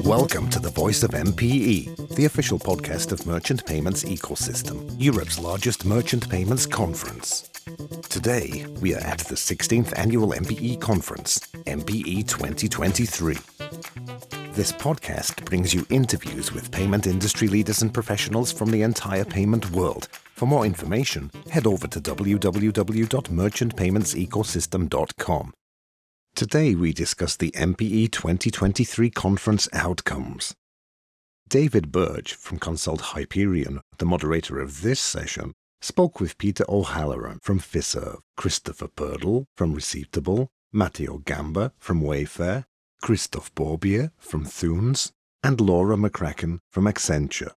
Welcome to the Voice of MPE, the official podcast of Merchant Payments Ecosystem, Europe's largest merchant payments conference. Today, we are at the 16th Annual MPE Conference, MPE 2023. This podcast brings you interviews with payment industry leaders and professionals from the entire payment world. For more information, head over to www.merchantpaymentsecosystem.com. Today we discuss the MPE 2023 conference outcomes. David Birch from Consult Hyperion, the moderator of this session, spoke with Peter O'Halloran from Fiserv, Christopher Purdie from Receiptable, Matteo Gamba from Wayfair, Christophe Bourbier from Thunes, and Laura McCracken from Accenture.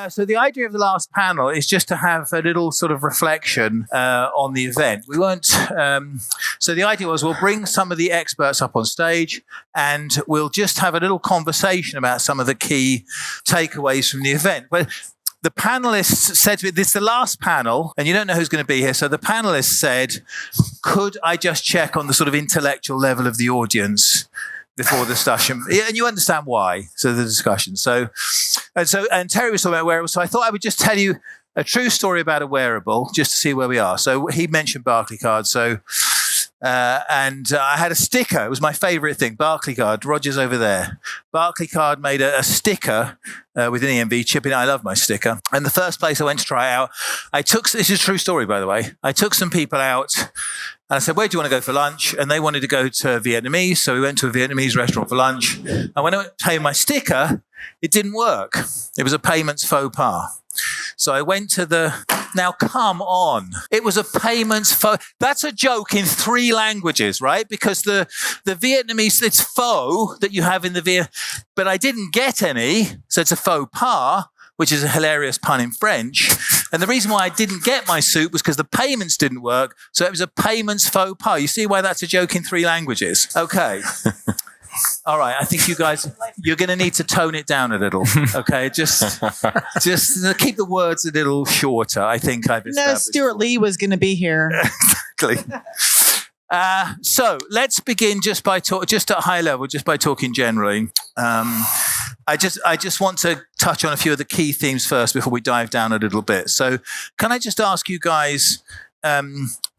So the idea of the last panel is just to have a little sort of reflection on the event. We won't. So the idea was we'll bring some of the experts up on stage and we'll just have a little conversation about some of the key takeaways from the event. But the panelists said to me, this is the last panel, and you don't know who's going to be here. So the panelists said, could I just check on the sort of intellectual level of the audience before the discussion? And you understand why. So the discussion. And Terry was talking about wearables. So I thought I would just tell you a true story about a wearable, just to see where we are. So he mentioned Barclaycard. And I had a sticker. It was my favorite thing. Barclaycard. Roger's over there. Barclaycard made a sticker with an EMV chip in it. I love my sticker. And the first place I went to try it out, this is a true story, by the way. I took some people out and I said, where do you want to go for lunch? And they wanted to go to Vietnamese. So we went to a Vietnamese restaurant for lunch. And when I went to pay my sticker, it didn't work. It was a payments faux pas. So I went to now come on. It was a payments faux. That's a joke in 3 languages, right? Because the Vietnamese, it's faux that you have in the Viet, but I didn't get any. So it's a faux pas, which is a hilarious pun in French. And the reason why I didn't get my soup was because the payments didn't work. So it was a payments faux pas. You see why that's a joke in 3 languages? Okay. All right, I think you guys, you're going to need to tone it down a little, okay? Just keep the words a little shorter, I think I've established. No, Stuart Lee was going to be here. Exactly. So let's begin just at a high level, just by talking generally. I just want to touch on a few of the key themes first before we dive down a little bit. So can I just ask you guys,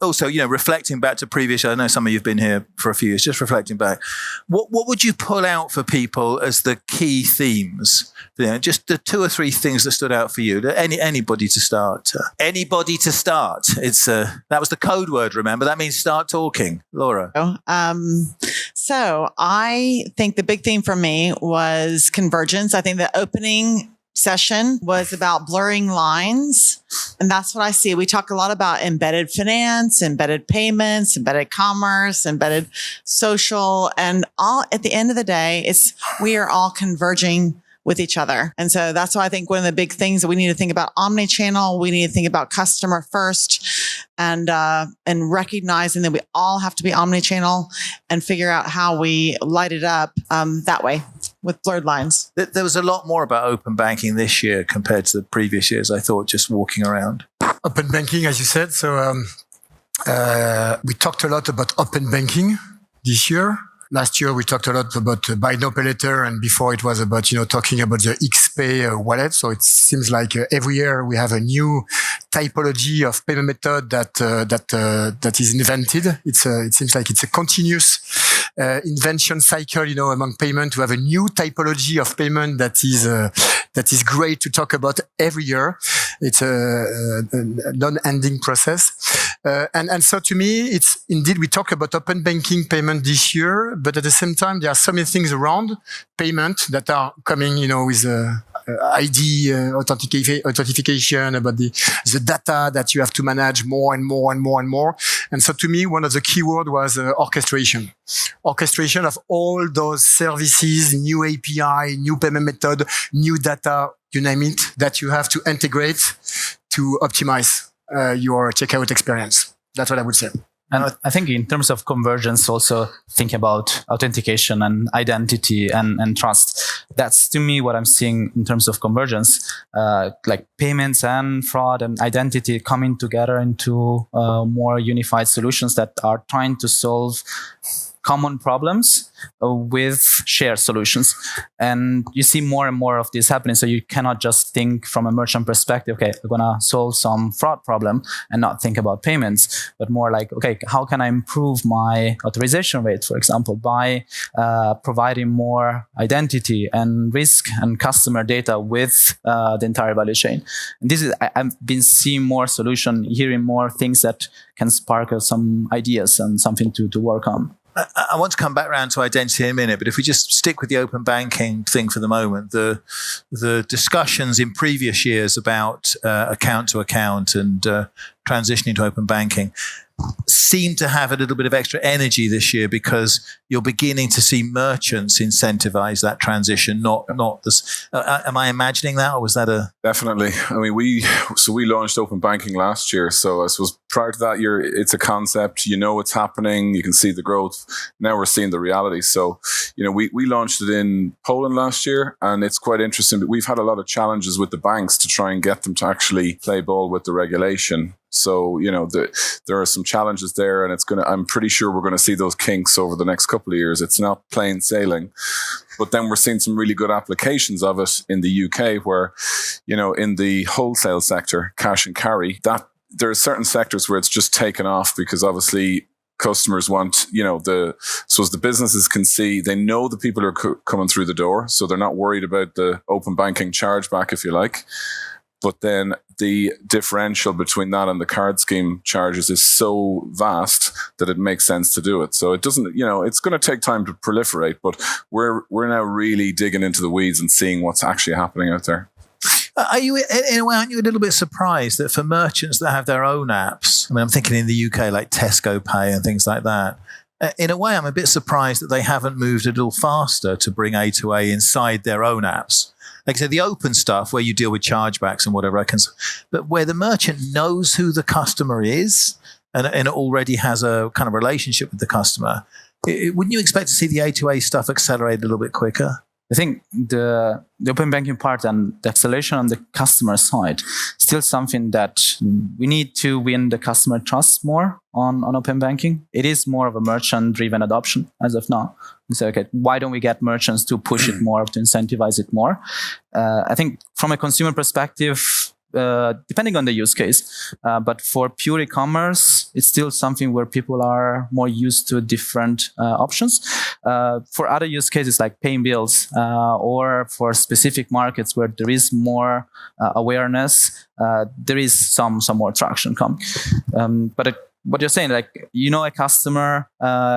also, reflecting back to previous, I know some of you have been here for a few years, just reflecting back, what would you pull out for people as the key themes? Just the 2 or 3 things that stood out for you. Anybody to start? Anybody to start. That was the code word, remember? That means start talking. Laura. So I think the big theme for me was convergence. I think the opening session was about blurring lines. And that's what I see. We talk a lot about embedded finance, embedded payments, embedded commerce, embedded social, and all at the end of the day, we are all converging with each other. And so that's why I think one of the big things that we need to think about omni-channel, we need to think about customer first and recognizing that we all have to be omni-channel and figure out how we light it up that way with blurred lines. There was a lot more about open banking this year compared to the previous years, I thought, just walking around. Open banking, as you said. So we talked a lot about open banking this year. Last year, we talked a lot about buy now, pay later, and before it was about, talking about the XPay wallet. So it seems like every year we have a new typology of payment method that is invented. It seems like it's a continuous invention cycle, among payment to have a new typology of payment that is great to talk about every year. It's a non-ending process. And so to me, it's indeed, we talk about open banking payment this year, but at the same time, there are so many things around payment that are coming, with ID authentication, about the data that you have to manage more and more and more and more. And so to me, one of the key words was orchestration. Orchestration of all those services, new API, new payment method, new data, you name it, that you have to integrate to optimize your checkout experience. That's what I would say. And I think in terms of convergence, also think about authentication and identity and trust. That's to me what I'm seeing in terms of convergence, like payments and fraud and identity coming together into more unified solutions that are trying to solve common problems with shared solutions. And you see more and more of this happening. So you cannot just think from a merchant perspective, okay, we're going to solve some fraud problem and not think about payments, but more like, okay, how can I improve my authorization rate, for example, by providing more identity and risk and customer data with the entire value chain. And this is, I've been seeing more solution, hearing more things that can spark some ideas and something to work on. I want to come back around to identity in a minute, but if we just stick with the open banking thing for the moment, the discussions in previous years about account to account and transitioning to open banking seem to have a little bit of extra energy this year because you're beginning to see merchants incentivize that transition, not this. Am I imagining that, or was that a... Definitely. I mean, we launched open banking last year. So I suppose prior to that year, it's a concept, you know, it's happening, you can see the growth. Now we're seeing the reality. So, you know, we launched it in Poland last year, and it's quite interesting. But we've had a lot of challenges with the banks to try and get them to actually play ball with the regulation. So, you know, there are some challenges there, and I'm pretty sure we're going to see those kinks over the next couple of years. It's not plain sailing. But then we're seeing some really good applications of it in the UK where, you know, in the wholesale sector, cash and carry, that there are certain sectors where it's just taken off because obviously customers want, you know, so as the businesses can see, they know the people are coming through the door. So they're not worried about the open banking chargeback, if you like. But then the differential between that and the card scheme charges is so vast that it makes sense to do it. So it doesn't, you know, it's going to take time to proliferate, but we're now really digging into the weeds and seeing what's actually happening out there. Are you, in a way, aren't you a little bit surprised that for merchants that have their own apps, I mean, I'm thinking in the UK like Tesco Pay and things like that, in a way, I'm a bit surprised that they haven't moved a little faster to bring A2A inside their own apps. Like I said, the open stuff where you deal with chargebacks and whatever, but where the merchant knows who the customer is and already has a kind of relationship with the customer, wouldn't you expect to see the A2A stuff accelerate a little bit quicker? I think the open banking part and the acceleration on the customer side still something that we need to win the customer trust more on open banking. It is more of a merchant-driven adoption as of now. And so, okay, why don't we get merchants to push it more, to incentivize it more? I think from a consumer perspective, depending on the use case, but for pure e-commerce, it's still something where people are more used to different options. For other use cases like paying bills, or for specific markets where there is more awareness, there is some more traction come. But what you're saying, like, you know, a customer,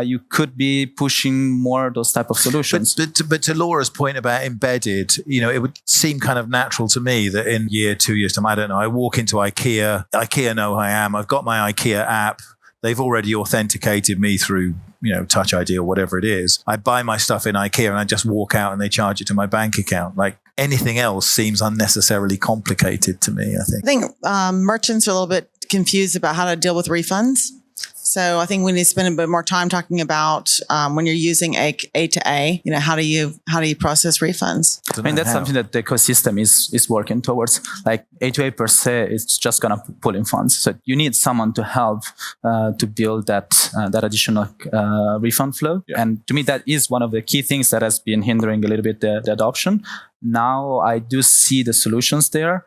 you could be pushing more those type of solutions. But to Laura's point about embedded, you know, it would seem kind of natural to me that in 2 years time, I don't know, I walk into IKEA know who I am, I've got my IKEA app, they've already authenticated me through, you know, Touch ID or whatever it is. I buy my stuff in IKEA and I just walk out and they charge it to my bank account. Like, anything else seems unnecessarily complicated to me, I think. I think merchants are a little bit confused about how to deal with refunds. So I think we need to spend a bit more time talking about when you're using A to A, you know, how do you process refunds? I mean, that's something that the ecosystem is working towards. Like A2A per se is just going to pull in funds. So you need someone to help to build that additional refund flow. Yeah. And to me, that is one of the key things that has been hindering a little bit the adoption. Now I do see the solutions there.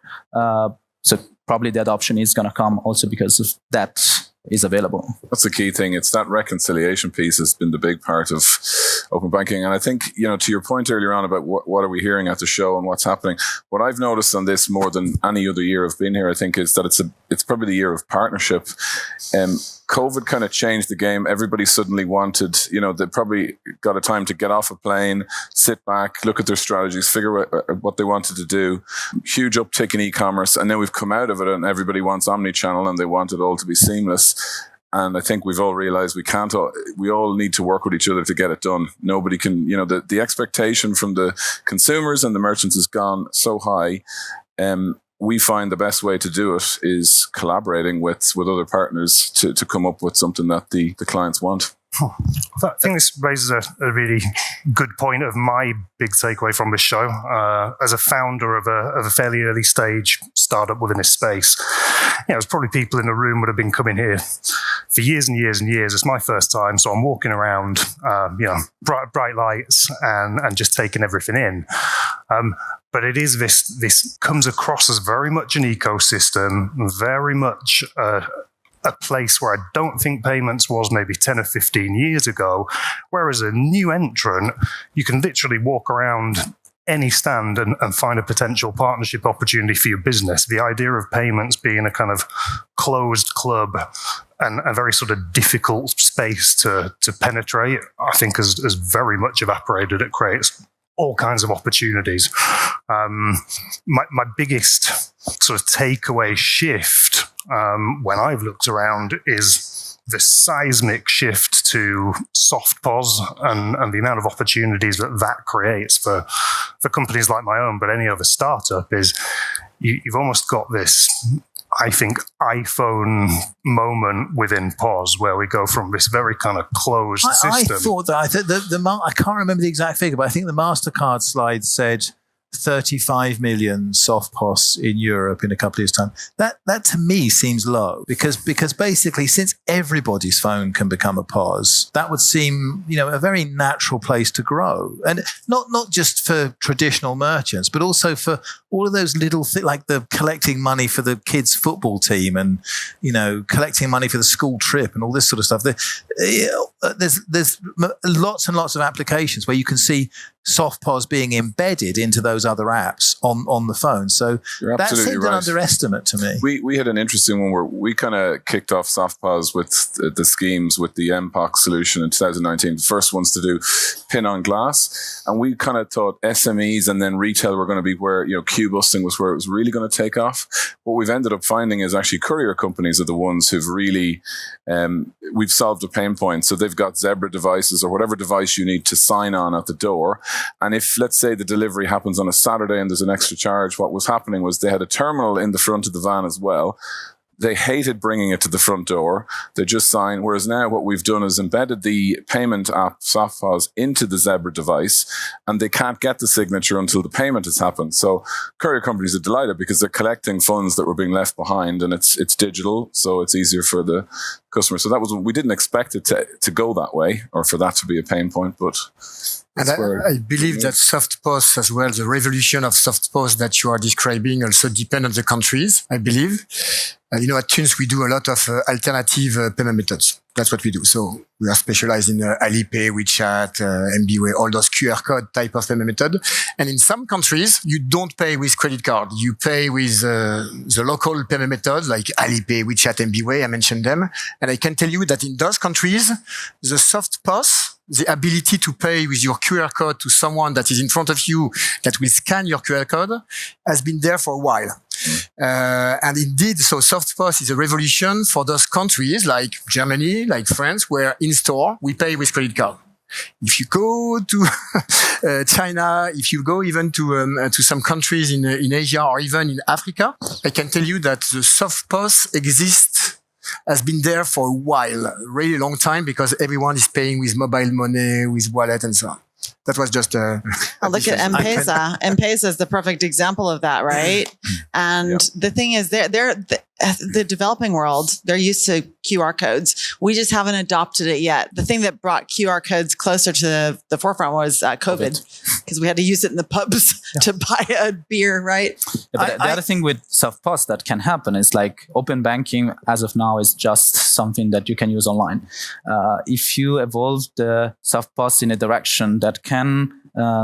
So probably the adoption is going to come also because of that is available. That's the key thing. It's that reconciliation piece has been the big part of open banking. And I think, you know, to your point earlier on about what are we hearing at the show and what's happening, what I've noticed on this more than any other year I've been here, I think, is that it's probably the year of partnership. COVID kind of changed the game. Everybody suddenly wanted, you know, they probably got a time to get off a plane, sit back, look at their strategies, figure out what they wanted to do. Huge uptick in e-commerce. And then we've come out of it and everybody wants omni-channel and they want it all to be seamless. And I think we've all realized we all need to work with each other to get it done. Nobody can, you know, the expectation from the consumers and the merchants has gone so high. we find the best way to do it is collaborating with other partners to come up with something that the clients want. I think this raises a really good point of my big takeaway from this show. As a founder of a fairly early stage startup within this space, there's probably people in the room would have been coming here for years and years and years. It's my first time, so I'm walking around, bright lights and just taking everything in. But it is this comes across as very much an ecosystem, very much a place where I don't think payments was maybe 10 or 15 years ago, whereas a new entrant, you can literally walk around any stand and find a potential partnership opportunity for your business. The idea of payments being a kind of closed club and a very sort of difficult space to penetrate, I think has very much evaporated. It creates all kinds of opportunities. My biggest sort of takeaway shift when I've looked around is the seismic shift to soft POS and the amount of opportunities that creates for companies like my own, but any other startup is you've almost got this, I think, iPhone moment within POS where we go from this very kind of closed system. I thought that I can't remember the exact figure, but I think the MasterCard slide said 35 million soft POS in Europe in a couple of years' time. That to me seems low because basically since everybody's phone can become a POS, that would seem a very natural place to grow, and not just for traditional merchants, but also for all of those little things like the collecting money for the kids' football team and collecting money for the school trip and all this sort of stuff. There's lots and lots of applications where you can see soft POS being embedded into those other apps on the phone. So that seemed an underestimate to me. We had an interesting one where we kind of kicked off soft POS with the schemes with the MPOC solution in 2019. The first ones to do pin on glass. And we kind of thought SMEs and then retail were going to be where, queue busting was where it was really going to take off. What we've ended up finding is actually courier companies are the ones who've really, we've solved a pain point. So they've got Zebra devices or whatever device you need to sign on at the door. And if, let's say, the delivery happens on a Saturday and there's an extra charge, what was happening was they had a terminal in the front of the van as well. They hated bringing it to the front door. They just signed. Whereas now what we've done is embedded the payment app, SoftPOS, into the Zebra device, and they can't get the signature until the payment has happened. So courier companies are delighted because they're collecting funds that were being left behind, and it's digital, so it's easier for the customer. So that was, we didn't expect it to go that way or for that to be a pain point, but... And I believe that soft POS as well, the revolution of soft POS that you are describing also depend on the countries, I believe. At Thunes, we do a lot of alternative payment methods. That's what we do. So we are specialized in Alipay, WeChat, MBWay, all those QR code type of payment method. And in some countries, you don't pay with credit card. You pay with the local payment methods like Alipay, WeChat, MBWay. I mentioned them. And I can tell you that in those countries, the soft POS, the ability to pay with your QR code to someone that is in front of you that will scan your QR code has been there for a while. And indeed, so soft POS is a revolution for those countries like Germany, like France, where in store we pay with credit card. If you go to China, if you go even to some countries in Asia or even in Africa, I can tell you that the soft POS has been there for a while, a really long time, because everyone is paying with mobile money, with wallet and so on. That was just look at M-Pesa. M-Pesa is the perfect example of that, right? And the thing is, the developing world, they're used to QR codes. We just haven't adopted it yet. The thing that brought QR codes closer to the forefront was COVID, because we had to use it in the pubs to buy a beer, right? Yeah, but the other thing with soft POS that can happen is like open banking as of now is just something that you can use online. If you evolve the soft POS in a direction that can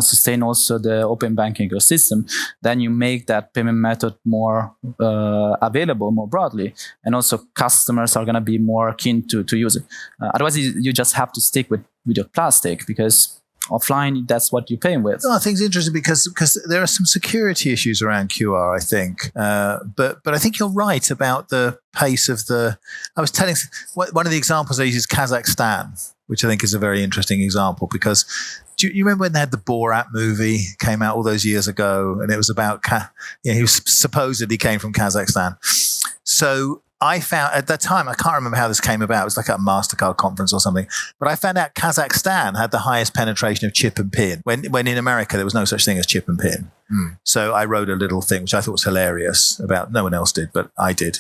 sustain also the open banking ecosystem, then you make that payment method more available more broadly, and also customers are going to be more keen to use it. Otherwise, you just have to stick with your plastic, because offline, that's what you're paying with. I think it's interesting because there are some security issues around QR, I think. But I think you're right about the pace of I was telling, one of the examples I use is Kazakhstan, which I think is a very interesting example, because Do you remember when they had the Borat movie came out all those years ago, and it was about he was supposedly came from Kazakhstan. So I found at that time, I can't remember how this came about. It was like a MasterCard conference or something. But I found out Kazakhstan had the highest penetration of chip and pin when in America there was no such thing as chip and pin. So I wrote a little thing, which I thought was hilarious about, no one else did, but I did,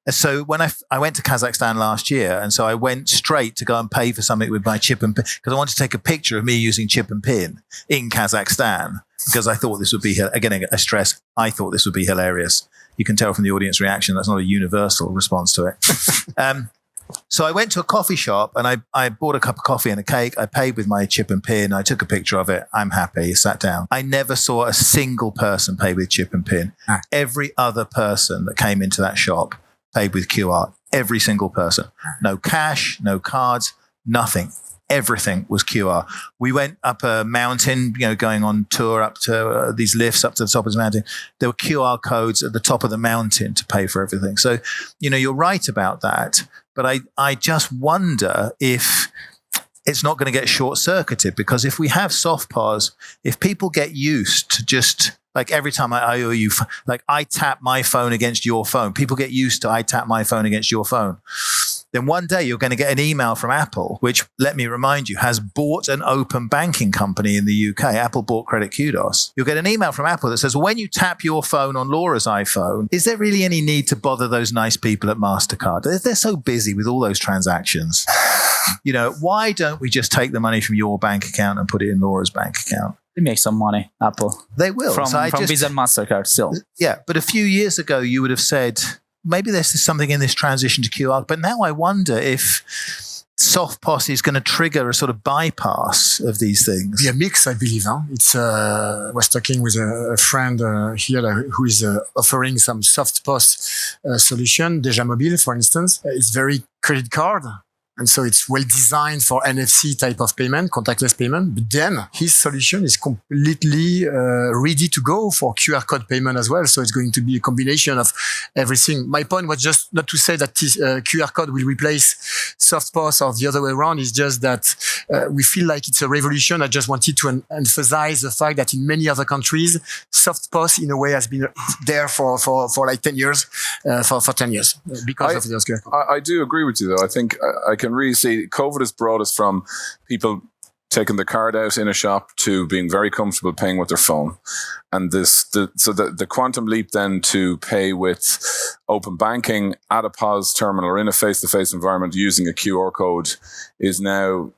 So when I went to Kazakhstan last year, and so I went straight to go and pay for something with my chip and pin, because I wanted to take a picture of me using chip and pin in Kazakhstan, because I thought this would be, again, I stress, I thought this would be hilarious. You can tell from the audience reaction, that's not a universal response to it. So I went to a coffee shop and I bought a cup of coffee and a cake. I paid with my chip and pin. I took a picture of it. I'm happy. Sat down. I never saw a single person pay with chip and pin. Every other person that came into that shop paid with QR. Every single person. No cash, no cards, nothing. Everything was QR. We went up a mountain, going on tour up to these lifts up to the top of the mountain. There were QR codes at the top of the mountain to pay for everything. So, you're right about that. But I just wonder if it's not going to get short-circuited, because if we have soft POS, if people get used to just like every time I owe you, like I tap my phone against your phone, people get used to I tap my phone against your phone. Then one day you're going to get an email from Apple, which, let me remind you, has bought an open banking company in the UK. Apple bought Credit Kudos. You'll get an email from Apple that says, well, when you tap your phone on Laura's iPhone, is there really any need to bother those nice people at MasterCard? They're so busy with all those transactions. Why don't we just take the money from your bank account and put it in Laura's bank account? They make some money, Apple. They will. From Visa and MasterCard still. Yeah, but a few years ago, you would have said, maybe there's something in this transition to QR. But now I wonder if soft POS is going to trigger a sort of bypass of these things. Yeah, mix, I believe. Huh? It's I was talking with a friend here who is offering some soft POS solution, Deja Mobile, for instance. It's very credit card. And so it's well designed for NFC type of payment, contactless payment. But then his solution is completely ready to go for QR code payment as well. So it's going to be a combination of everything. My point was just not to say that QR code will replace soft POS or the other way around. It's just that we feel like it's a revolution. I just wanted to emphasize the fact that in many other countries, soft POS in a way has been there for like 10 years, for 10 years because of those QR codes. I do agree with you though. I think I can really see COVID has brought us from people taking the card out in a shop to being very comfortable paying with their phone. And the quantum leap then to pay with open banking at a POS terminal or in a face-to-face environment using a QR code is now,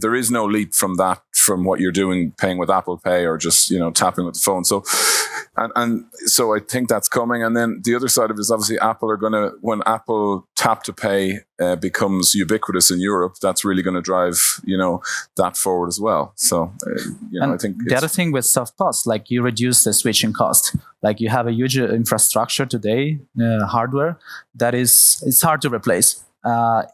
there is no leap from that, from what you're doing, paying with Apple Pay or just, tapping with the phone. So, and so I think that's coming. And then the other side of it is obviously Apple are going to, when Apple Tap to Pay becomes ubiquitous in Europe, that's really going to drive, that forward as well. So, I think the other thing with soft POS, like you reduce the switching cost. Like you have a huge infrastructure today, hardware that it's hard to replace.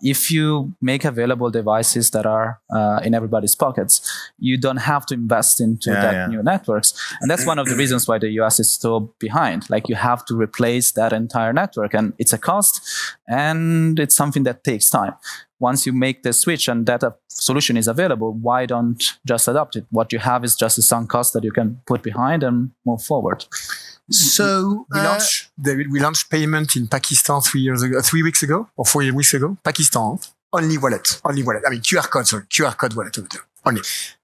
If you make available devices that are in everybody's pockets, you don't have to invest into new networks. And that's one of the reasons why the US is so behind. Like you have to replace that entire network, and it's a cost, and it's something that takes time. Once you make the switch and that solution is available, why don't just adopt it? What you have is just a sunk cost that you can put behind and move forward. So we launched payment in Pakistan 3 weeks ago or 4 weeks ago. Pakistan, only wallet. I mean, QR code wallet over there. Only.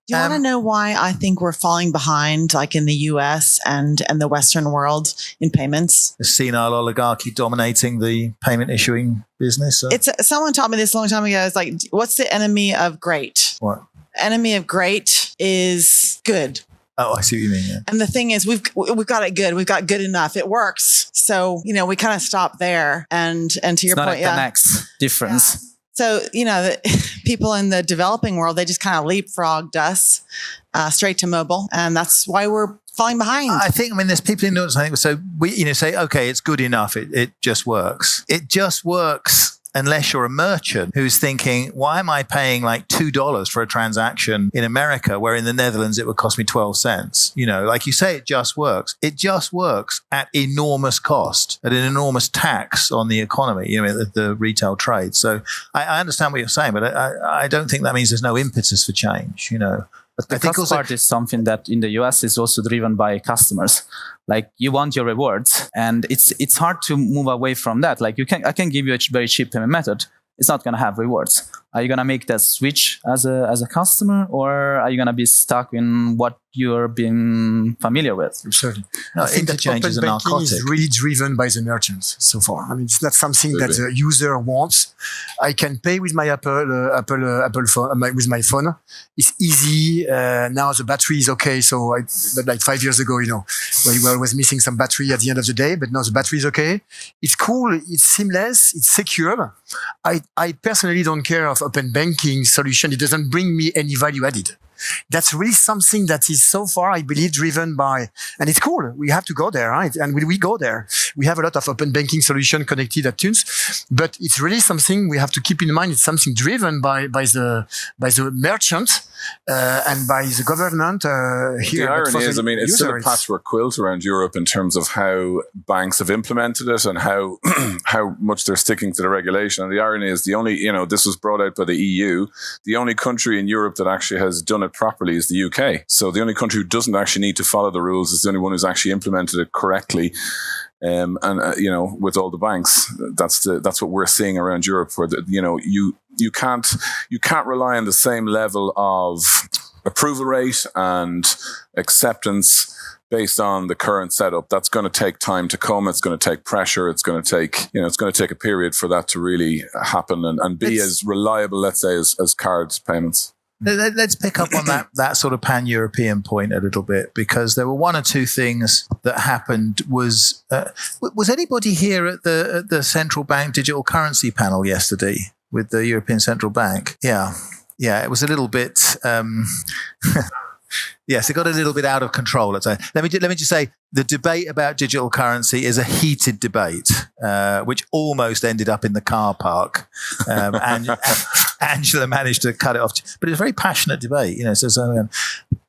Do you want to know why I think we're falling behind, like in the US and the Western world in payments? The senile oligarchy dominating the payment issuing business. Someone taught me this a long time ago. It's like, what's the enemy of great? What? Enemy of great is good. Oh, I see what you mean. Yeah. And the thing is, we've got it good. We've got good enough. It works. So, we kind of stop there. And to your point, the next difference. Yeah. So, the people in the developing world, they just kind of leapfrogged us straight to mobile. And that's why we're falling behind. I think, there's people in the audience, so we, say, okay, it's good enough. It just works. It just works. Unless you're a merchant who's thinking, why am I paying like $2 for a transaction in America, where in the Netherlands it would cost me 12 cents? Like you say, it just works. It just works at enormous cost, at an enormous tax on the economy, the retail trade. So I understand what you're saying, but I don't think that means there's no impetus for change, But the I think cost part is something that in the US is also driven by customers. Like you want your rewards, and it's hard to move away from that. Like I can give you a very cheap payment method. It's not going to have rewards. Are you going to make that switch as a customer, or are you going to be stuck in what you're being familiar with? Certainly. No, I think that interchange open is a banking narcotic. is really driven by the merchants so far. I mean, it's not something that the user wants. I can pay with my Apple phone, with my phone. It's easy. Now the battery is okay. So like 5 years ago, we were always missing some battery at the end of the day, but now the battery is okay. It's cool. It's seamless. It's secure. I personally don't care of open banking solution. It doesn't bring me any value added. That's really something that is so far, I believe, driven by, and it's cool. We have to go there, right? And we go there. We have a lot of open banking solution connected at Thunes, but it's really something we have to keep in mind. It's something driven by the merchant and by the government here. The irony is, it's still a users. patchwork quilt around Europe in terms of how banks have implemented it and how much they're sticking to the regulation. And the irony is, the only, this was brought out by the EU. The only country in Europe that actually has done it properly is the UK. So the only country who doesn't actually need to follow the rules is the only one who's actually implemented it correctly. With all the banks, that's what we're seeing around Europe, where you can't rely on the same level of approval rate and acceptance based on the current setup. That's going to take time to come. It's going to take pressure. It's going to take a period for that to really happen and be as reliable, let's say, as card payments. Let's pick up on that sort of pan-European point a little bit, because there were one or two things that happened. Was anybody here at the central bank digital currency panel yesterday with the European Central Bank? Yeah, it was a little bit. Yes, it got a little bit out of control. Let's say. Let me just say, the debate about digital currency is a heated debate, which almost ended up in the car park. And Angela managed to cut it off, but it was a very passionate debate.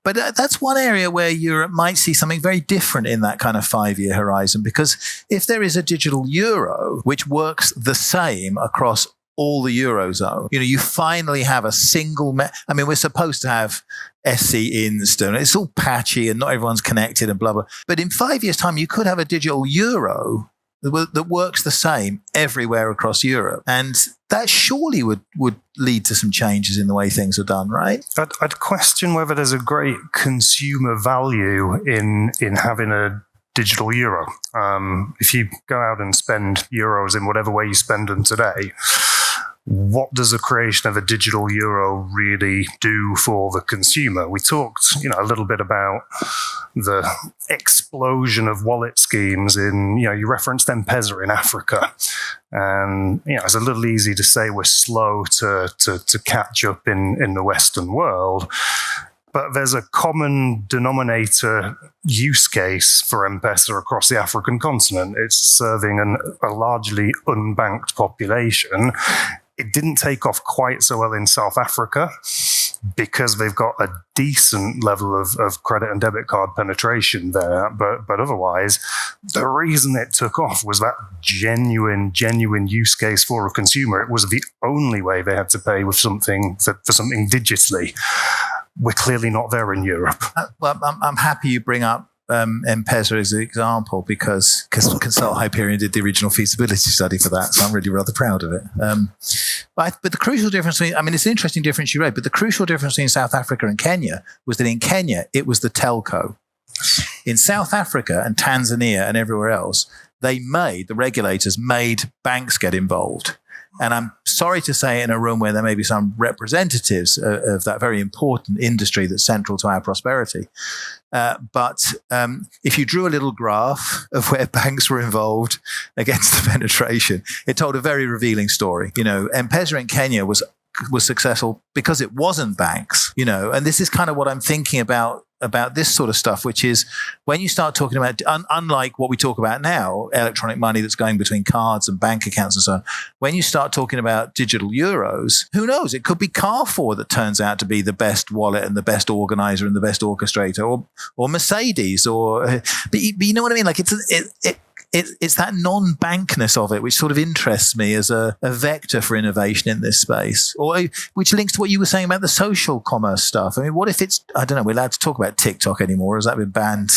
But that's one area where Europe might see something very different in that kind of 5-year horizon, because if there is a digital euro which works the same across all the Eurozone, you finally have a single. We're supposed to have SC Instant. It's all patchy and not everyone's connected and blah, blah. But in 5 years' time, you could have a digital euro that works the same everywhere across Europe. And that surely would lead to some changes in the way things are done, right? I'd question whether there's a great consumer value in having a digital euro. If you go out and spend euros in whatever way you spend them today, what does the creation of a digital euro really do for the consumer? We talked, a little bit about the explosion of wallet schemes in, you referenced M-Pesa in Africa. And, it's a little easy to say we're slow to catch up in the Western world. But there's a common denominator use case for M-Pesa across the African continent. It's serving a largely unbanked population. It didn't take off quite so well in South Africa because they've got a decent level of credit and debit card penetration there. But otherwise, the reason it took off was that genuine use case for a consumer. It was the only way they had to pay with something for something digitally. We're clearly not there in Europe. Well, I'm happy you bring up M-Pesa as an example, because Consult Hyperion did the original feasibility study for that, so I'm really rather proud of it. But the crucial difference, it's an interesting difference you raised, but the crucial difference between South Africa and Kenya was that in Kenya, it was the telco. In South Africa and Tanzania and everywhere else, the regulators made banks get involved. And I'm sorry to say, in a room where there may be some representatives of that very important industry that's central to our prosperity. But if you drew a little graph of where banks were involved against the penetration, it told a very revealing story. M-Pesa in Kenya was successful because it wasn't banks, and this is kind of what I'm thinking about this sort of stuff, which is when you start talking about, unlike what we talk about now, electronic money that's going between cards and bank accounts and so on, when you start talking about digital euros, who knows? It could be Carrefour that turns out to be the best wallet and the best organizer and the best orchestrator, or Mercedes, but you know what I mean? Like it's that non-bankness of it which sort of interests me as a vector for innovation in this space, or which links to what you were saying about the social commerce stuff. I mean, what if it's, I don't know, we're allowed to talk about TikTok anymore? Has that been banned?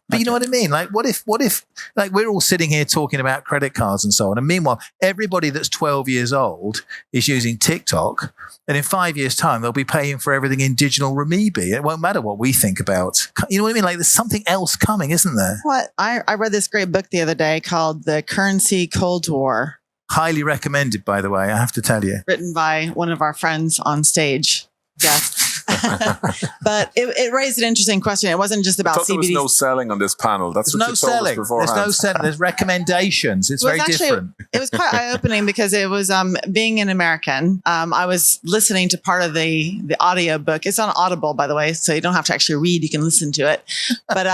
But you know what I mean? Like, what if, like, we're all sitting here talking about credit cards and so on, and meanwhile, everybody that's 12 years old is using TikTok, and in 5 years' time, they'll be paying for everything in digital renminbi. It won't matter what we think about. You know what I mean? Like, there's something else coming, isn't there? What? I read this great book the other day called The Currency Cold War. Highly recommended, by the way, I have to tell you. Written by one of our friends on stage. Yes. But it raised an interesting question. It wasn't just about CBDC. There was no selling on this panel. That's what you told us beforehand. There's no selling. There's recommendations. It's very different. It was quite eye-opening because it was being an American. I was listening to part of the audio book. It's on Audible, by the way, so you don't have to actually read. You can listen to it. But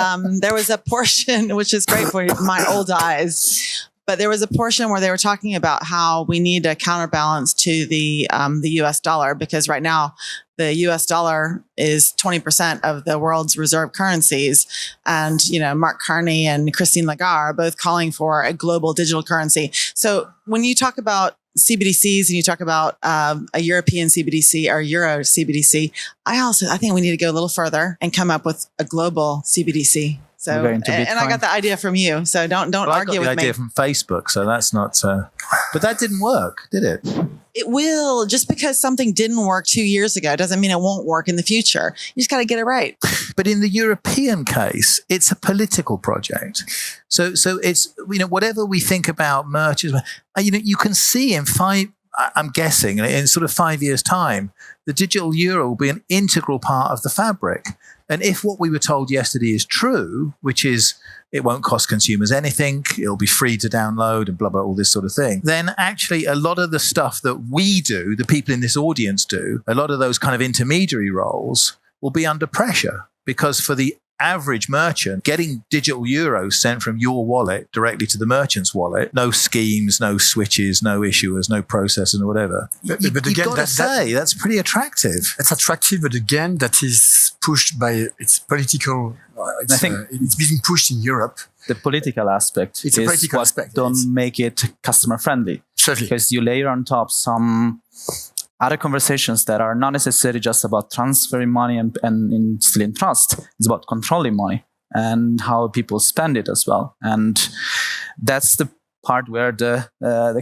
there was a portion, which is great for my old eyes. But there was a portion where they were talking about how we need a counterbalance to the U.S. dollar, because right now the U.S. dollar is 20% of the world's reserve currencies. And, Mark Carney and Christine Lagarde are both calling for a global digital currency. So when you talk about CBDCs and you talk about a European CBDC or Euro CBDC, I think we need to go a little further and come up with a global CBDC. So, and I got the idea from you. So don't argue with me. I got the idea from Facebook. So that's not. But that didn't work, did it? It will. Just because something didn't work 2 years ago doesn't mean it won't work in the future. You just got to get it right. But in the European case, it's a political project. So it's, whatever we think about merchants, you can see in I'm guessing in sort of 5 years' time, the digital euro will be an integral part of the fabric. And if what we were told yesterday is true, which is it won't cost consumers anything, it'll be free to download and blah, blah, all this sort of thing, then actually a lot of the stuff that we do, the people in this audience do, a lot of those kind of intermediary roles will be under pressure, because for the average merchant, getting digital euros sent from your wallet directly to the merchant's wallet, no schemes, no switches, no issuers, no processors, or whatever. But again, that's pretty attractive. It's attractive, but again, that is pushed by its political. I think it's being pushed in Europe. The political aspect is what don't make it customer friendly. Certainly. Because you layer on top some other conversations that are not necessarily just about transferring money and instilling trust. It's about controlling money and how people spend it as well. And that's the part where the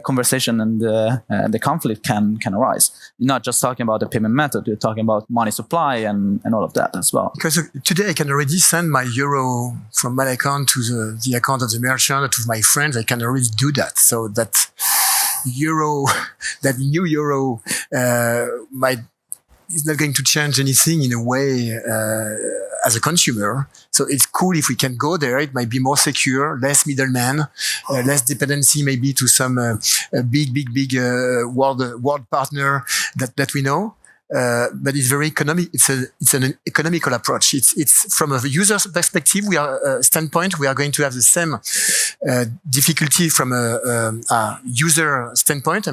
conversation and the conflict can arise. You're not just talking about the payment method, you're talking about money supply and all of that as well. Because today I can already send my euro from my account to the account of the merchant or to my friends. I can already do that. So that new euro is not going to change anything in a way as a consumer. So it's cool if we can go there. It might be more secure, less middleman, less dependency maybe to some big world partner that we know. But it's very economic. It's an economical approach. It's from a user's perspective. Standpoint. We are going to have the same difficulty from a user standpoint.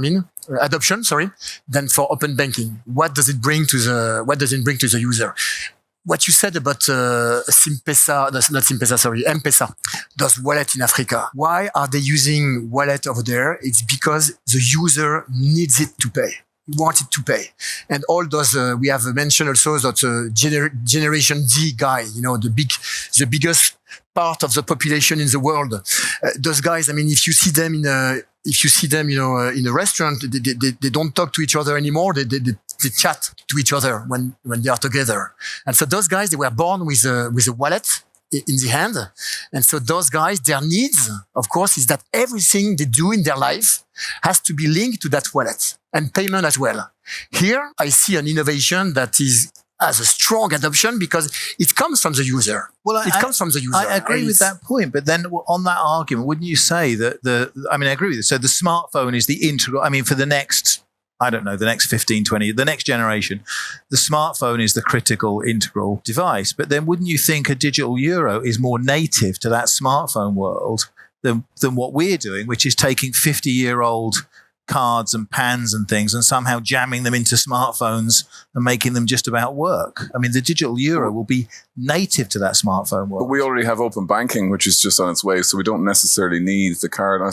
Adoption. Than for open banking. What does it bring to the user? What you said about M-Pesa, those wallet in Africa. Why are they using wallet over there? It's because the user needs it to pay. Wanted to pay. And all those, we have mentioned also that Generation Z guy, the biggest part of the population in the world. Those guys, if you see them in a restaurant, they don't talk to each other anymore. They chat to each other when they are together. And so those guys, they were born with a wallet in the hand. And so those guys, their needs, of course, is that everything they do in their life has to be linked to that wallet and payment as well. Here, I see an innovation that has a strong adoption because it comes from the user. Comes from the user. I agree with that point. But then on that argument, wouldn't you say that I agree with you. So the smartphone is the integral, for the next, the next 15, 20, the next generation, the smartphone is the critical integral device. But then wouldn't you think a digital euro is more native to that smartphone world than what we're doing, which is taking 50-year-old cards and pans and things and somehow jamming them into smartphones and making them just about work. I mean, the digital euro will be native to that smartphone world. But we already have open banking, which is just on its way, so we don't necessarily need the card. I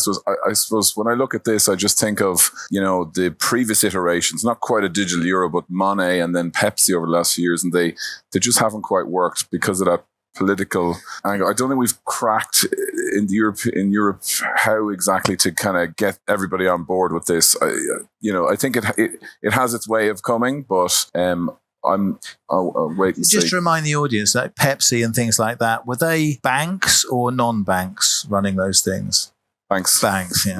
suppose when I look at this, I just think of, the previous iterations, not quite a digital euro, but Monet and then Pepsi over the last few years, and they just haven't quite worked because of that political angle. I don't think we've cracked in Europe how exactly to kind of get everybody on board with this. I think it has its way of coming, but I'll wait and see. Just to remind the audience that Pepsi and things like that, were they banks or non-banks running those things? Banks, yeah.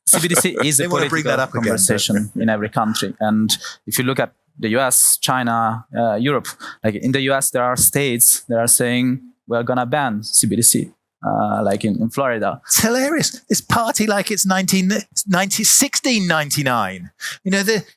CBDC is a political conversation in every country. And if you look at the US, China, Europe, like in the US, there are states that are saying, we're going to ban CBDC, like in Florida. It's hilarious. It's party like it's 1699.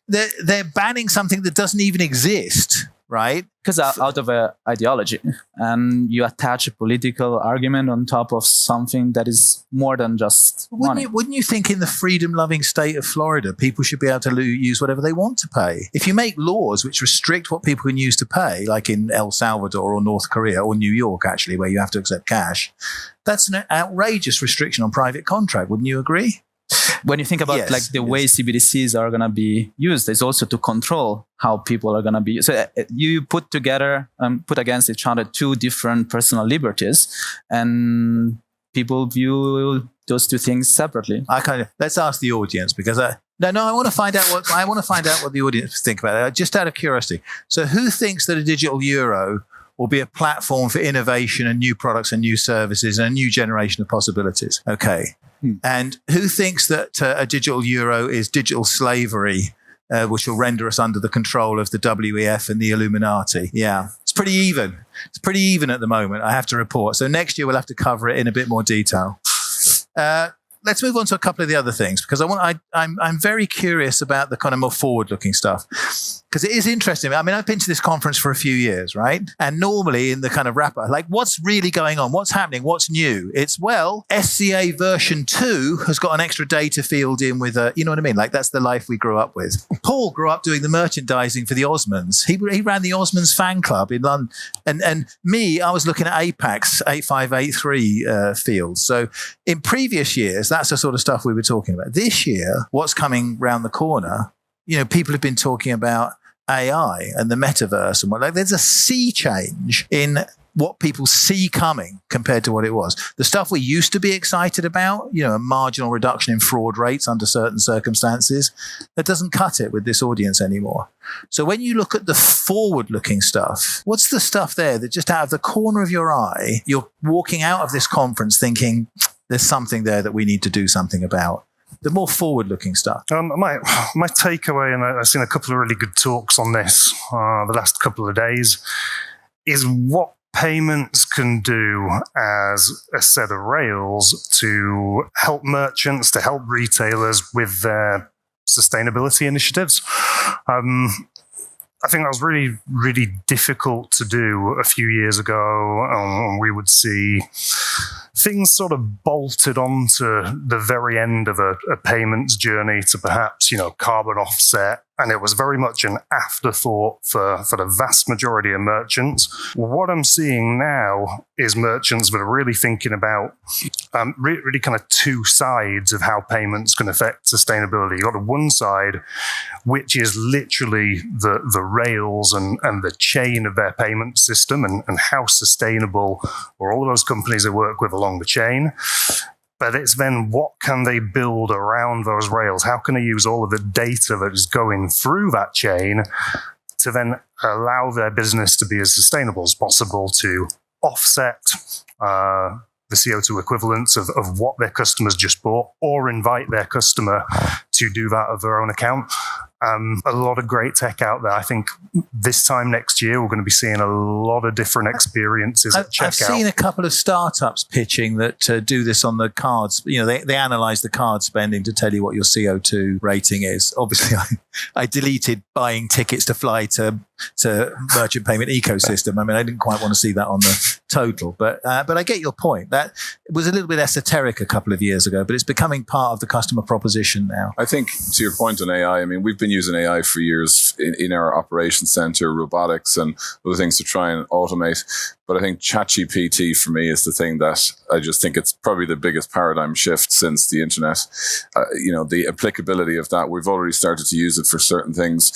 They're banning something that doesn't even exist, right? Because out of an ideology, and you attach a political argument on top of something that is more than just money. Wouldn't you think in the freedom-loving state of Florida, people should be able to use whatever they want to pay? If you make laws which restrict what people can use to pay, like in El Salvador or North Korea or New York, actually, where you have to accept cash, that's an outrageous restriction on private contract. Wouldn't you agree? When you think about the way CBDCs are going to be used, it's also to control how people are going to be. So you put together, put against each other two different personal liberties, and people view those two things separately. Let's ask the audience, because I want to find out what the audience think about it. Just out of curiosity. So who thinks that a digital euro will be a platform for innovation and new products and new services and a new generation of possibilities? Okay. And who thinks that a digital euro is digital slavery, which will render us under the control of the WEF and the Illuminati? Yeah, it's pretty even. It's pretty even at the moment, I have to report. So next year we'll have to cover it in a bit more detail. Let's move on to a couple of the other things, because I'm very curious about the kind of more forward-looking stuff, because it is interesting. I mean, I've been to this conference for a few years, right? And normally in the kind of wrap-up, like, what's really going on? What's happening? What's new? It's, SCA version 2 has got an extra data field in with you know what I mean? Like, that's the life we grew up with. Paul grew up doing the merchandising for the Osmonds. He ran the Osmonds fan club in London. And me, I was looking at APAC's 8583 fields. So in previous years, that's the sort of stuff we were talking about. This year, what's coming round the corner, people have been talking about AI and the metaverse and what. There's a sea change in what people see coming compared to what it was. The stuff we used to be excited about, a marginal reduction in fraud rates under certain circumstances, that doesn't cut it with this audience anymore. So when you look at the forward-looking stuff, what's the stuff there that just out of the corner of your eye, you're walking out of this conference thinking, there's something there that we need to do something about? The more forward-looking stuff. My takeaway, and I've seen a couple of really good talks on this the last couple of days, is what payments can do as a set of rails to help merchants, to help retailers with their sustainability initiatives. I think that was really, really difficult to do a few years ago. We would see things sort of bolted onto the very end of a payments journey to perhaps, carbon offset. And it was very much an afterthought for the vast majority of merchants. What I'm seeing now is merchants that are really thinking about really kind of two sides of how payments can affect sustainability. You've got the one side, which is literally the rails and the chain of their payment system and how sustainable are all of those companies they work with along the chain. But it's then what can they build around those rails? How can they use all of the data that is going through that chain to then allow their business to be as sustainable as possible, to offset the CO2 equivalents of what their customers just bought, or invite their customer to do that of their own account? A lot of great tech out there. I think this time next year, we're going to be seeing a lot of different experiences at checkout. I've seen a couple of startups pitching that do this on the cards. They analyze the card spending to tell you what your CO2 rating is. Obviously, I deleted buying tickets to fly to merchant payment ecosystem. I mean, I didn't quite want to see that on the total, but I get your point. That was a little bit esoteric a couple of years ago, but it's becoming part of the customer proposition now. I think to your point on AI, I mean, we've been using AI for years in our operations center, robotics and other things to try and automate. But I think ChatGPT for me is the thing that I just think it's probably the biggest paradigm shift since the internet. The applicability of that, we've already started to use it for certain things,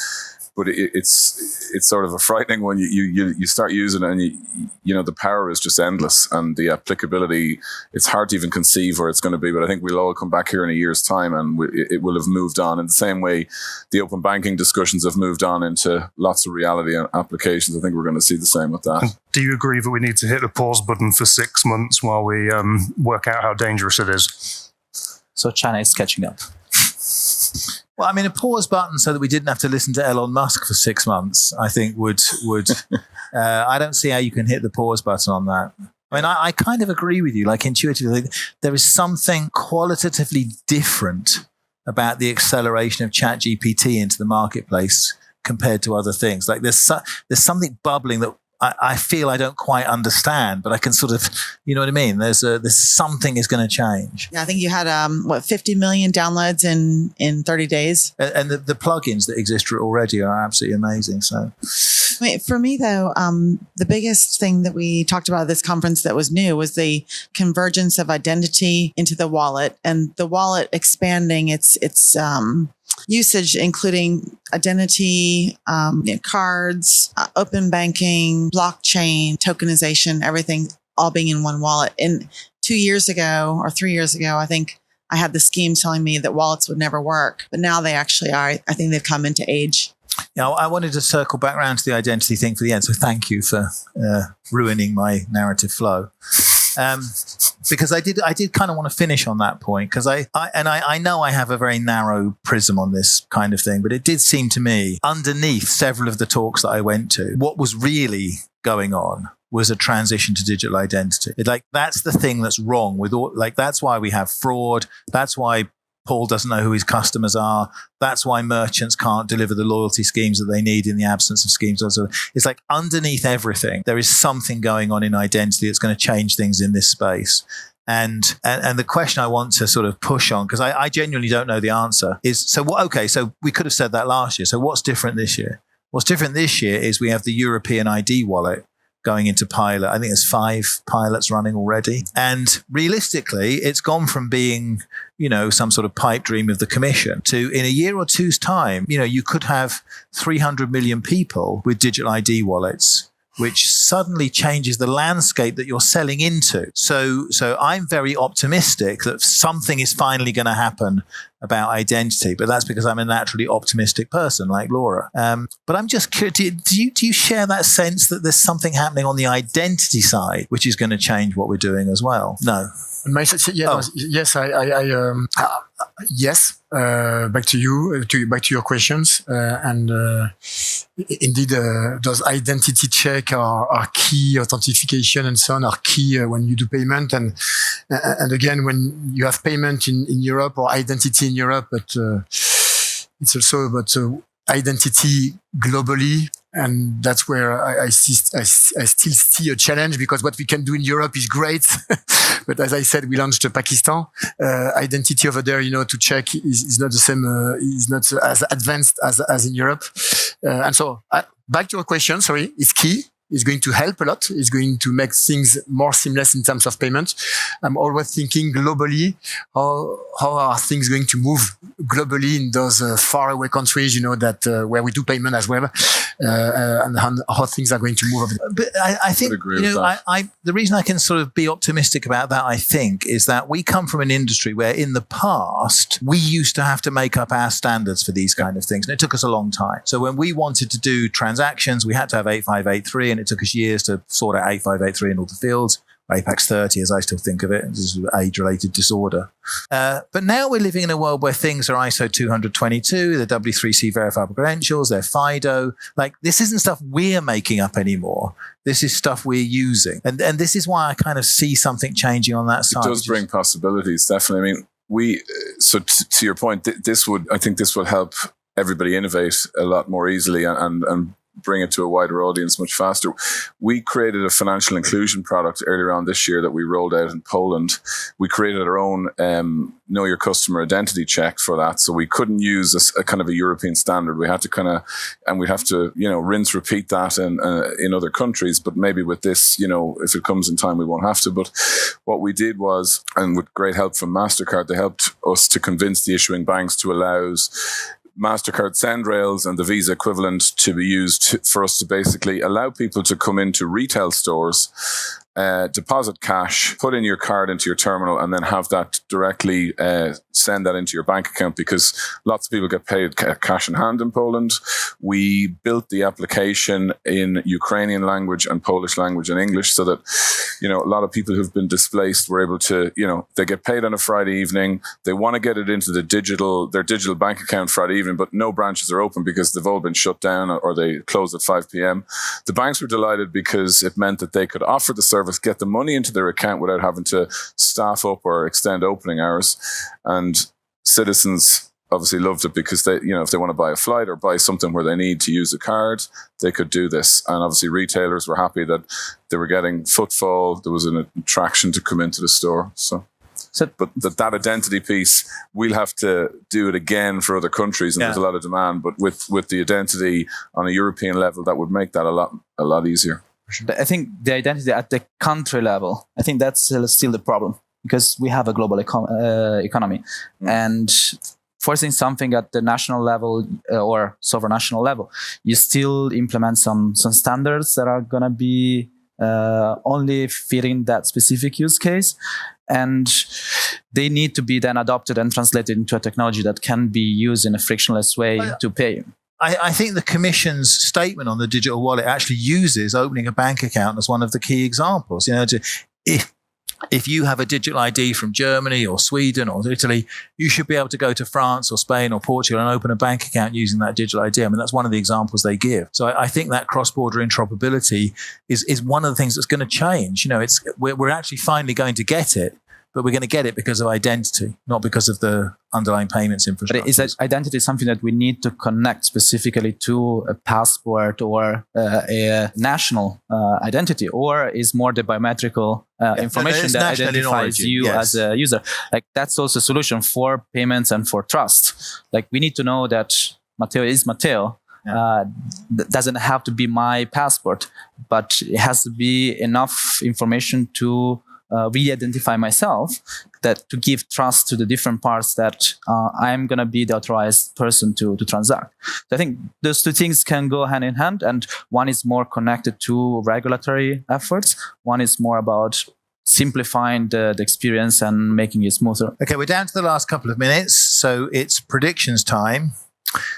but it's sort of a frightening when you start using it, and the power is just endless, and the applicability, it's hard to even conceive where it's going to be. But I think we'll all come back here in a year's time, and it will have moved on in the same way the open banking discussions have moved on into lots of reality and applications. I think we're going to see the same with that. Do you agree that we need to hit the pause button for 6 months while we work out how dangerous it is? So China is catching up. Well, I mean, a pause button so that we didn't have to listen to Elon Musk for 6 months, I think would I don't see how you can hit the pause button on that. I mean, I kind of agree with you, like intuitively, there is something qualitatively different about the acceleration of ChatGPT into the marketplace compared to other things. Like there's something bubbling that I feel I don't quite understand, but I can sort of, you know what I mean? There's something is going to change. Yeah, I think you had 50 million downloads in 30 days. And the plugins that exist already are absolutely amazing. So, I mean, for me though, the biggest thing that we talked about at this conference that was new was the convergence of identity into the wallet, and the wallet expanding its usage, including identity, cards, open banking, blockchain, tokenization, everything all being in one wallet. And 2 years ago or 3 years ago, I think I had the scheme telling me that wallets would never work, but now they actually are. I think they've come into age. Yeah, I wanted to circle back around to the identity thing for the end. So thank you for ruining my narrative flow. Because I did kind of want to finish on that point, because I know I have a very narrow prism on this kind of thing, but it did seem to me underneath several of the talks that I went to, what was really going on was a transition to digital identity. That's the thing that's wrong with all, that's why we have fraud. That's why Paul doesn't know who his customers are. That's why merchants can't deliver the loyalty schemes that they need in the absence of schemes. Also, it's like underneath everything, there is something going on in identity that's going to change things in this space. And the question I want to sort of push on, because I genuinely don't know the answer, is so we could have said that last year. So what's different this year? What's different this year is we have the European ID wallet going into pilot. I think there's 5 pilots running already. And realistically, it's gone from being, some sort of pipe dream of the commission to, in a year or two's time, you could have 300 million people with digital ID wallets, which suddenly changes the landscape that you're selling into. So I'm very optimistic that something is finally going to happen about identity, but that's because I'm a naturally optimistic person like Laura. But I'm just curious, do you share that sense that there's something happening on the identity side which is going to change what we're doing as well? No. Yes, yes. Back to you, back to your questions, indeed, those identity check are key, authentication and so on are key when you do payment, and again when you have payment in Europe or identity in Europe, but it's also about identity globally. And that's where I still see a challenge, because what we can do in Europe is great. But as I said, we launched Pakistan. Identity over there, to check is not the same, is not as advanced as in Europe. And so back to your question, is key. Is going to help a lot. It's going to make things more seamless in terms of payment. I'm always thinking globally, how are things going to move globally in those faraway countries, that where we do payment as well, and how things are going to move over there. But I think, the reason I can sort of be optimistic about that, I think, is that we come from an industry where in the past, we used to have to make up our standards for these kind of things. And it took us a long time. So when we wanted to do transactions, we had to have 8583, and it took us years to sort out 8583 in all the fields. Apex 30, as I still think of it, this is an age-related disorder. But now we're living in a world where things are ISO 222, the W3C verifiable credentials, they're FIDO. This isn't stuff we're making up anymore. This is stuff we're using. And this is why I kind of see something changing on that side. It does bring possibilities, definitely. I mean, to your point, I think this will help everybody innovate a lot more easily and bring it to a wider audience much faster. We created a financial inclusion product earlier on this year that we rolled out in Poland. We created our own know your customer identity check for that. So we couldn't use a kind of a European standard. We had to we'd have to, rinse, repeat that in other countries. But maybe with this, if it comes in time, we won't have to. But what we did was, and with great help from MasterCard, they helped us to convince the issuing banks to allow MasterCard send rails and the Visa equivalent to be used for us to basically allow people to come into retail stores, deposit cash, put in your card into your terminal, and then have that directly send that into your bank account, because lots of people get paid cash in hand in Poland. We built the application in Ukrainian language and Polish language and English so that, a lot of people who've been displaced were able to, they get paid on a Friday evening. They want to get it into their digital bank account Friday evening, but no branches are open because they've all been shut down or they close at 5 p.m. The banks were delighted because it meant that they could offer the service, get the money into their account without having to staff up or extend opening hours. And citizens obviously loved it because they, if they want to buy a flight or buy something where they need to use a card, they could do this. And obviously retailers were happy that they were getting footfall. There was an attraction to come into the store. But that identity piece, we'll have to do it again for other countries, and there's a lot of demand. But with the identity on a European level, that would make that a lot easier. I think the identity at the country level, I think that's still the problem, because we have a global economy, and forcing something at the national level or supranational level, you still implement some standards that are going to be only fitting that specific use case. And they need to be then adopted and translated into a technology that can be used in a frictionless way to pay. I think the Commission's statement on the digital wallet actually uses opening a bank account as one of the key examples. If you have a digital ID from Germany or Sweden or Italy, you should be able to go to France or Spain or Portugal and open a bank account using that digital ID. I mean, that's one of the examples they give. So I think that cross-border interoperability is one of the things that's going to change. We're actually finally going to get it, but we're going to get it because of identity, not because of the underlying payments infrastructure. But is that identity something that we need to connect specifically to a passport or a national identity, or is more the biometrical information that identifies you as a user? Like, that's also a solution for payments and for trust. Like, we need to know that Matteo is Matteo. Doesn't have to be my passport, but it has to be enough information to re-identify myself, that to give trust to the different parts that I'm going to be the authorized person to transact. So I think those two things can go hand in hand, and one is more connected to regulatory efforts. One is more about simplifying the experience and making it smoother. Okay, we're down to the last couple of minutes, so it's predictions time.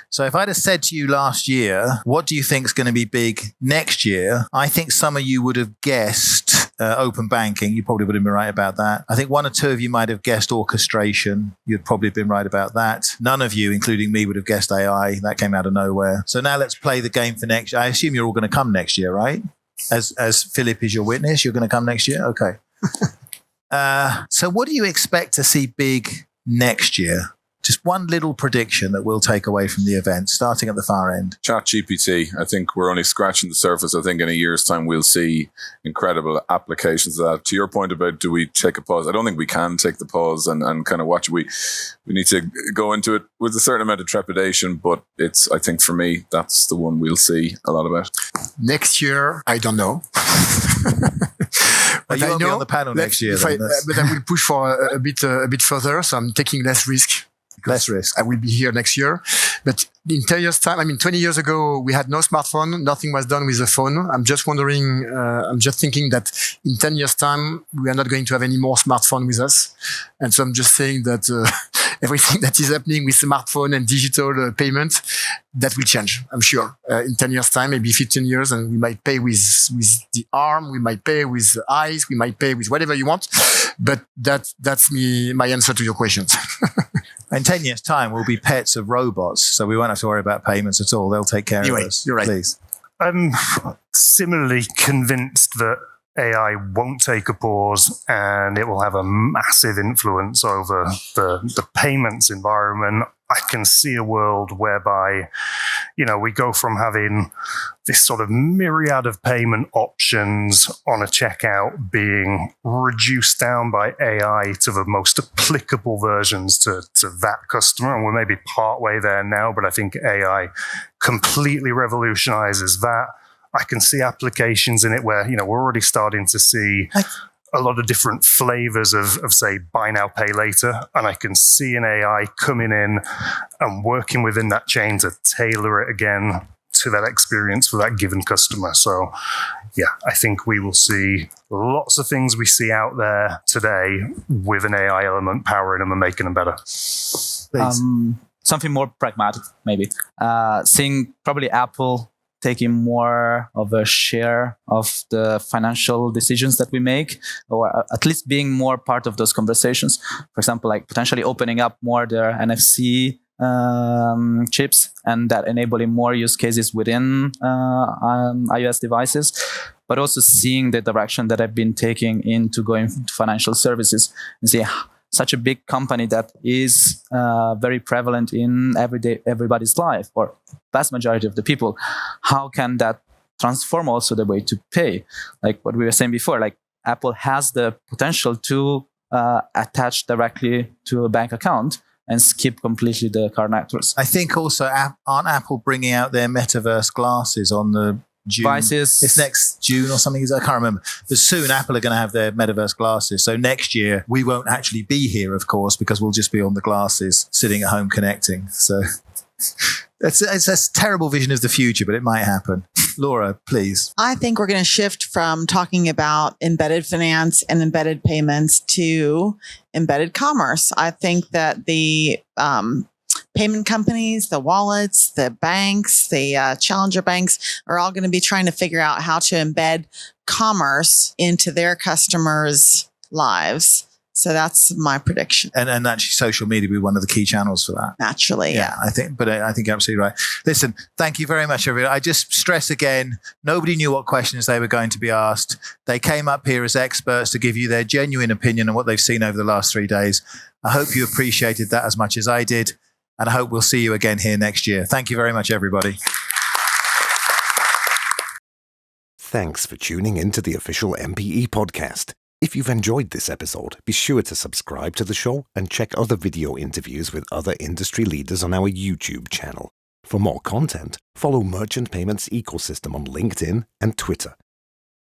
So if I'd have said to you last year, what do you think is going to be big next year? I think some of you would have guessed open banking. You probably would have been right about that. I think one or two of you might have guessed orchestration. You'd probably have been right about that. None of you, including me, would have guessed AI. That came out of nowhere. So now let's play the game for next year. I assume you're all going to come next year, right? As Philip is your witness, you're going to come next year? Okay. So what do you expect to see big next year? Just one little prediction that we'll take away from the event, starting at the far end. ChatGPT, I think we're only scratching the surface. I think in a year's time, we'll see incredible applications of that. To your point about, do we take a pause? I don't think we can take the pause and kind of watch. We need to go into it with a certain amount of trepidation, but I think for me, that's the one we'll see a lot about. Next year, I don't know. But you won't be on the panel next year. But I will push for a bit further, so I'm taking less risk. Less risk. I will be here next year. But in 10 years' time, 20 years ago, we had no smartphone. Nothing was done with the phone. I'm just thinking that in 10 years' time, we are not going to have any more smartphone with us. And so I'm just saying that everything that is happening with smartphone and digital payment, that will change, I'm sure. In 10 years' time, maybe 15 years, and we might pay with the arm, we might pay with the eyes, we might pay with whatever you want. But that's my answer to your questions. In 10 years' time, we'll be pets of robots, so we won't have to worry about payments at all. They'll take care of us. You're right. Please. I'm similarly convinced that AI won't take a pause and it will have a massive influence over the payments environment. I can see a world whereby, we go from having this sort of myriad of payment options on a checkout being reduced down by AI to the most applicable versions to that customer. And we're maybe partway there now, but I think AI completely revolutionizes that. I can see applications in it where, we're already starting to see a lot of different flavors of say, buy now, pay later. And I can see an AI coming in and working within that chain to tailor it again to that experience for that given customer. So, yeah, I think we will see lots of things we see out there today with an AI element powering them and making them better. Something more pragmatic, maybe. Seeing probably Apple taking more of a share of the financial decisions that we make, or at least being more part of those conversations. For example, like potentially opening up more their NFC chips and that enabling more use cases within iOS devices, but also seeing the direction that I've been taking into going to financial services and see such a big company that is very prevalent in everybody's life, or vast majority of the people. How can that transform also the way to pay? Like what we were saying before, like Apple has the potential to attach directly to a bank account and skip completely the card networks. I think also, aren't Apple bringing out their metaverse glasses on the June? Devices. It's next June or something. I can't remember. But soon Apple are going to have their metaverse glasses. So next year we won't actually be here, of course, because we'll just be on the glasses, sitting at home connecting. So it's a terrible vision of the future, but it might happen. Laura, please. I think we're going to shift from talking about embedded finance and embedded payments to embedded commerce. I think that the payment companies, the wallets, the banks, the challenger banks are all going to be trying to figure out how to embed commerce into their customers' lives. So that's my prediction. And actually social media will be one of the key channels for that. Naturally, yeah. I think you're absolutely right. Listen, thank you very much, everybody. I just stress again, nobody knew what questions they were going to be asked. They came up here as experts to give you their genuine opinion on what they've seen over the last 3 days. I hope you appreciated that as much as I did. And I hope we'll see you again here next year. Thank you very much, everybody. Thanks for tuning in to the official MPE podcast. If you've enjoyed this episode, be sure to subscribe to the show and check other video interviews with other industry leaders on our YouTube channel. For more content, follow Merchant Payments Ecosystem on LinkedIn and Twitter.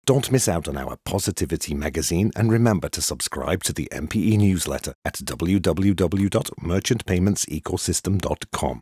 Don't miss out on our Positivity magazine, and remember to subscribe to the MPE newsletter at www.merchantpaymentsecosystem.com.